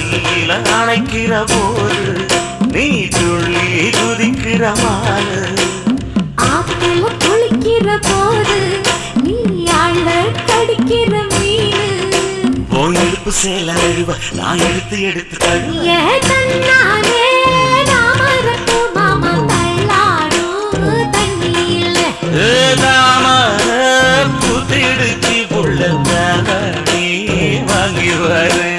தீயில அணைக்கிற போது நீ துள்ளி குதிக்கிற மாறு ஆத்துல குளிக்கிற போது நீ அழ கடிக்கிற மீனு போய் எடுப்பு சேல அழுவ நான் எடுத்து எடுத்து தழுவ தன்னானே நாமரப்பு மாமா தள்ளாடும் தண்ணியில் தாமர புத்திடுச்சி புள்ள நீ வாங்கி வர